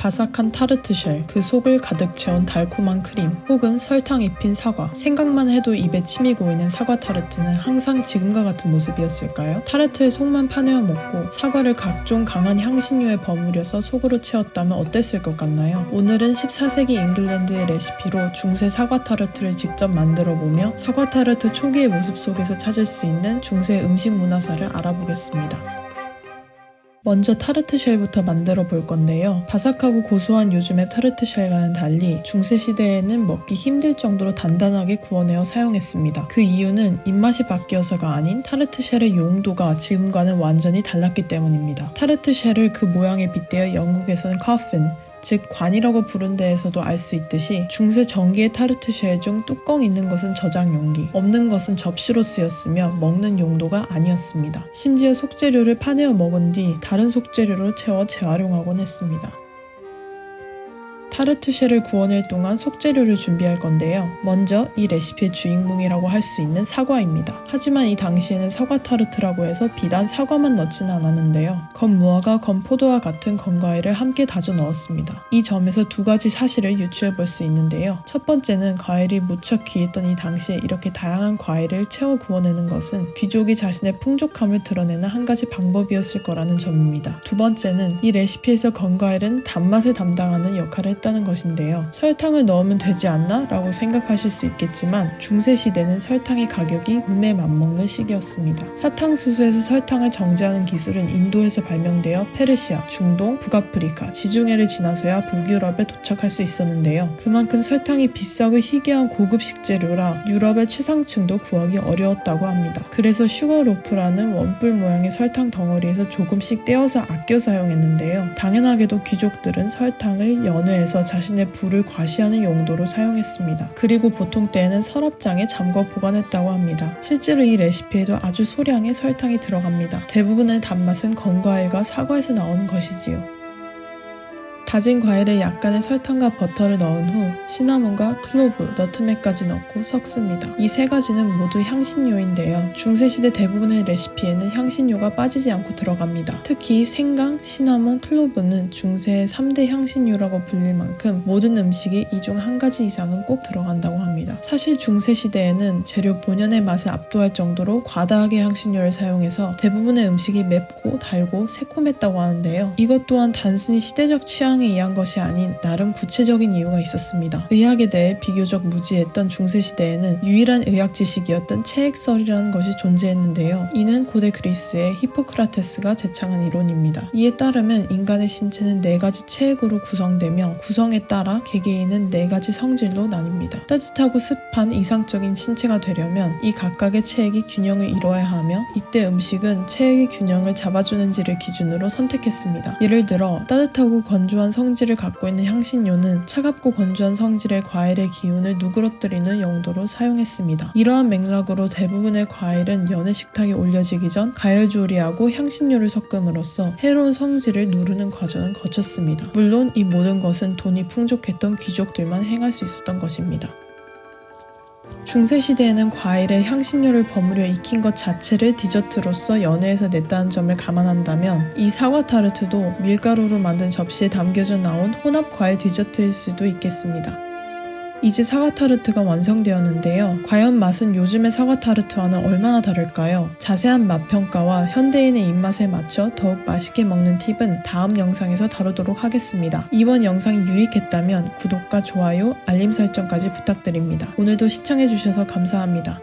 바삭한 타르트 쉘, 그 속을 가득 채운 달콤한 크림, 혹은 설탕 입힌 사과. 생각만 해도 입에 침이 고이는 사과 타르트는 항상 지금과 같은 모습이었을까요? 타르트의 속만 파내어 먹고 사과를 각종 강한 향신료에 버무려서 속으로 채웠다면 어땠을 것 같나요? 오늘은 14세기 잉글랜드의 레시피로 중세 사과 타르트를 직접 만들어보며 사과 타르트 초기의 모습 속에서 찾을 수 있는 중세 음식 문화사를 알아보겠습니다. 먼저 타르트 쉘부터 만들어 볼 건데요. 바삭하고 고소한 요즘의 타르트 쉘과는 달리 중세 시대에는 먹기 힘들 정도로 단단하게 구워내어 사용했습니다. 그 이유는 입맛이 바뀌어서가 아닌 타르트 쉘의 용도가 지금과는 완전히 달랐기 때문입니다. 타르트 쉘을 그 모양에 빗대어 영국에서는 coffin, 즉 관이라고 부른 데에서도 알 수 있듯이 중세 전기의 타르트 쉘 중 뚜껑 있는 것은 저장 용기, 없는 것은 접시로 쓰였으며 먹는 용도가 아니었습니다. 심지어 속재료를 파내어 먹은 뒤 다른 속재료로 채워 재활용하곤 했습니다. 타르트 쉘을 구워낼 동안 속재료를 준비할 건데요. 먼저 이 레시피의 주인공이라고 할 수 있는 사과입니다. 하지만 이 당시에는 사과 타르트라고 해서 비단 사과만 넣지는 않았는데요. 건무화과 건포도와 같은 건과일을 함께 다져 넣었습니다. 이 점에서 두 가지 사실을 유추해 볼 수 있는데요. 첫 번째는 과일이 무척 귀했던 이 당시에 이렇게 다양한 과일을 채워 구워내는 것은 귀족이 자신의 풍족함을 드러내는 한 가지 방법이었을 거라는 점입니다. 두 번째는 이 레시피에서 건과일은 단맛을 담당하는 역할을 했다는 것인데요. 설탕을 넣으면 되지 않나? 라고 생각하실 수 있겠지만 중세 시대는 설탕의 가격이 음에 맞먹는 시기였습니다. 사탕수수에서 설탕을 정제하는 기술은 인도에서 발명되어 페르시아, 중동, 북아프리카, 지중해를 지나서야 북유럽에 도착할 수 있었는데요. 그만큼 설탕이 비싸고 희귀한 고급 식재료라 유럽의 최상층도 구하기 어려웠다고 합니다. 그래서 슈거로프라는 원뿔 모양의 설탕 덩어리에서 조금씩 떼어서 아껴 사용했는데요. 당연하게도 귀족들은 설탕을 연회해서 자신의 부를 과시하는 용도로 사용했습니다. 그리고 보통 때에는 서랍장에 잠궈 보관했다고 합니다. 실제로 이 레시피에도 아주 소량의 설탕이 들어갑니다. 대부분의 단맛은 건과일과 사과에서 나오는 것이지요. 다진 과일에 약간의 설탕과 버터를 넣은 후 시나몬과 클로브, 너트맥까지 넣고 섞습니다. 이 세 가지는 모두 향신료인데요. 중세시대 대부분의 레시피에는 향신료가 빠지지 않고 들어갑니다. 특히 생강, 시나몬, 클로브는 중세의 3대 향신료라고 불릴 만큼 모든 음식에 이 중 한 가지 이상은 꼭 들어간다고 합니다. 사실 중세시대에는 재료 본연의 맛을 압도할 정도로 과다하게 향신료를 사용해서 대부분의 음식이 맵고 달고 새콤했다고 하는데요. 이것 또한 단순히 시대적 취향 의한 것이 아닌 나름 구체적인 이유가 있었습니다. 의학에 대해 비교적 무지했던 중세시대에는 유일한 의학 지식이었던 체액설이라는 것이 존재했는데요. 이는 고대 그리스의 히포크라테스가 제창한 이론입니다. 이에 따르면 인간의 신체는 4가지 체액으로 구성되며 구성에 따라 개개인은 4가지 성질로 나뉩니다. 따뜻하고 습한 이상적인 신체가 되려면 이 각각의 체액이 균형을 이루어야 하며 이때 음식은 체액의 균형을 잡아주는지를 기준으로 선택했습니다. 예를 들어 따뜻하고 건조한 성질을 갖고 있는 향신료는 차갑고 건조한 성질의 과일의 기운을 누그러뜨리는 용도로 사용했습니다. 이러한 맥락으로 대부분의 과일은 연해 식탁에 올려지기 전 가열조리하고 향신료를 섞음으로써 해로운 성질을 누르는 과정을 거쳤습니다. 물론 이 모든 것은 돈이 풍족했던 귀족들만 행할 수 있었던 것입니다. 중세시대에는 과일에 향신료를 버무려 익힌 것 자체를 디저트로서 연회해서 냈다는 점을 감안한다면 이 사과 타르트도 밀가루로 만든 접시에 담겨져 나온 혼합 과일 디저트일 수도 있겠습니다. 이제 사과 타르트가 완성되었는데요. 과연 맛은 요즘의 사과 타르트와는 얼마나 다를까요? 자세한 맛 평가와 현대인의 입맛에 맞춰 더욱 맛있게 먹는 팁은 다음 영상에서 다루도록 하겠습니다. 이번 영상이 유익했다면 구독과 좋아요, 알림 설정까지 부탁드립니다. 오늘도 시청해주셔서 감사합니다.